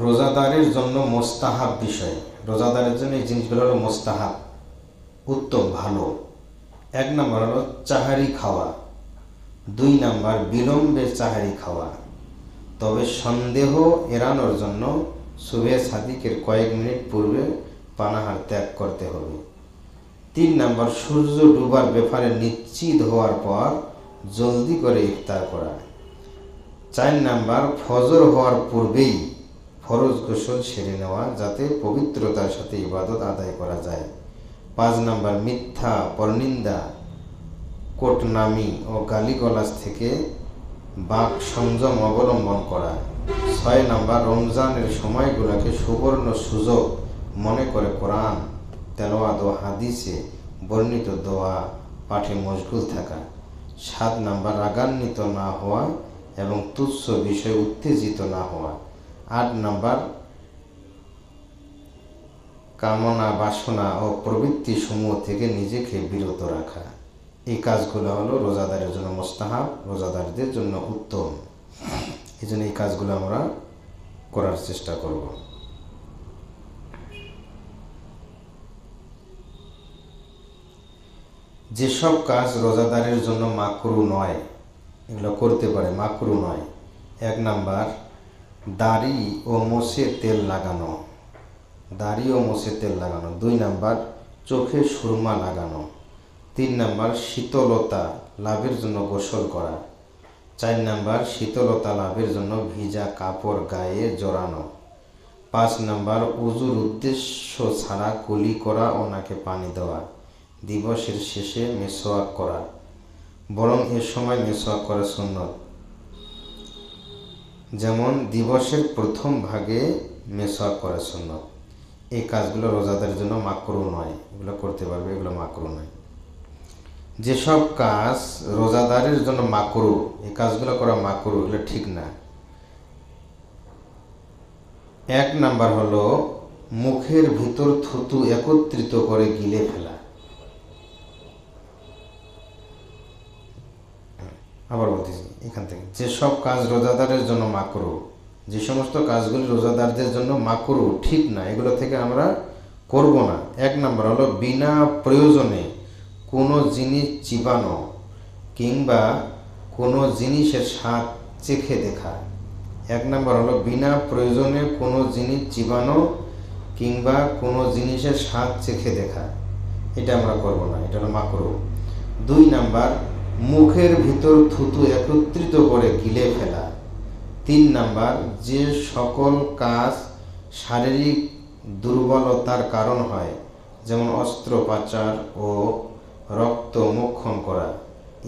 রোজাদারের জন্য মোস্তাহাব বিষয়। রোজাদারের জন্য এই জিনিসগুলো হলো মোস্তাহাব, উত্তম, ভালো। 1 নম্বর হলো চাহারি খাওয়া। 2 নম্বর বিলম্বে চাহারি খাওয়া, তবে সন্দেহ এড়ানোর জন্য সুবহে সাদিকের কয়েক মিনিট পূর্বে পানাহার ত্যাগ করতে হবে। 3 নম্বর সূর্য ডুবার ব্যাপারে নিশ্চিত হওয়ার পর জলদি করে ইফতার করা। 4 নম্বর ফজর হওয়ার পূর্বেই ফরজ গোসল সেরে নেওয়া, যাতে পবিত্রতার সাথে ইবাদত আদায় করা যায়। 5 নম্বর মিথ্যা, পরনিন্দা, কোটনামি ও গালিগালাজ থেকে বাক সংযম অবলম্বন করা। 6 নম্বর রমজানের সময়গুলোকে সুবর্ণ সুযোগ মনে করে কোরআন তেলাওয়াত ও হাদিসে বর্ণিত দোয়া পাঠে মশগুল থাকা। 7 নম্বর রাগান্বিত না হওয়া এবং তুচ্ছ বিষয়ে উত্তেজিত না হওয়া। 8 নম্বর কামনা, বাসনা ও প্রবৃত্তি সমূহ থেকে নিজেকে বিরত রাখা। এই কাজগুলো হলো রোজাদারের জন্য মুস্তাহাব, রোজাদারদের জন্য উত্তম। এই জন্য এই কাজগুলো আমরা করার চেষ্টা করব। যেসব কাজ রোজাদারের জন্য মাকরু নয়, এগুলো করতে পারে, মাকরু নয়। 1 নম্বর দাড়ি ও মোছে তেল লাগানো, দাড়ি ও মোছে তেল লাগানো। 2 নম্বর চোখে সুরমা লাগানো। 3 নম্বর শীতলতা লাভের জন্য গোসল করা। 4 নম্বর শীতলতা লাভের জন্য ভিজা কাপড় গায়ে জড়ানো। 5 নম্বর উজুর উদ্দেশ্য ছাড়া কুলি করা ও নাকে পানি দেওয়া। দিবসের শেষে মেসওয়াক করা, বরং এ সময় মেসওয়াক করা সুন্নত, যেমন দিবসের প্রথম ভাগে মেসওয়াক করা সুন্নত। এই কাজগুলো রোজাদারের জন্য মাকরু নয়, এগুলো করতে পারবে, এগুলো মাকরু নয়। যেসব কাজ রোজাদারের জন্য মাকরু, এই কাজগুলো করা মাকরু, এগুলো ঠিক না। 1 নম্বর হলো মুখের ভিতর থুতু একত্রিত করে গিলে ফেলা। আবার বলতেছি এখান থেকে, যেসব কাজ রোজাদারের জন্য মাকরু, যে সমস্ত কাজগুলি রোজাদারদের জন্য মাকরু, ঠিক না, এগুলো থেকে আমরা করব না। 1 নম্বর হলো বিনা প্রয়োজনে কোনো জিনিস চিবানো কিংবা কোনো জিনিসের স্বাদ চেখে দেখা। 1 নম্বর হলো বিনা প্রয়োজনে কোনো জিনিস চিবানো কিংবা কোনো জিনিসের স্বাদ চেখে দেখা, এটা আমরা করব না, এটা হলো মাকরু। 2 নম্বর মুখের ভিতর থুতু একত্রিত করে গিলে ফেলা। 3 নম্বর যে সকল কাজ শারীরিক দুর্বলতার কারণ হয়, যেমন অস্ত্রোপচার ও রক্ত মোক্ষণ করা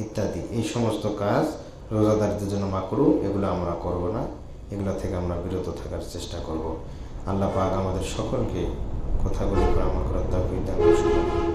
ইত্যাদি, এই সমস্ত কাজ রোজাদারদের জন্য মাকরু, এগুলো আমরা করব না, এগুলো থেকে আমরা বিরত থাকার চেষ্টা করব। আল্লাহ পাক আমাদের সকলকে কথাগুলো আমল করার তৌফিক দান করুন।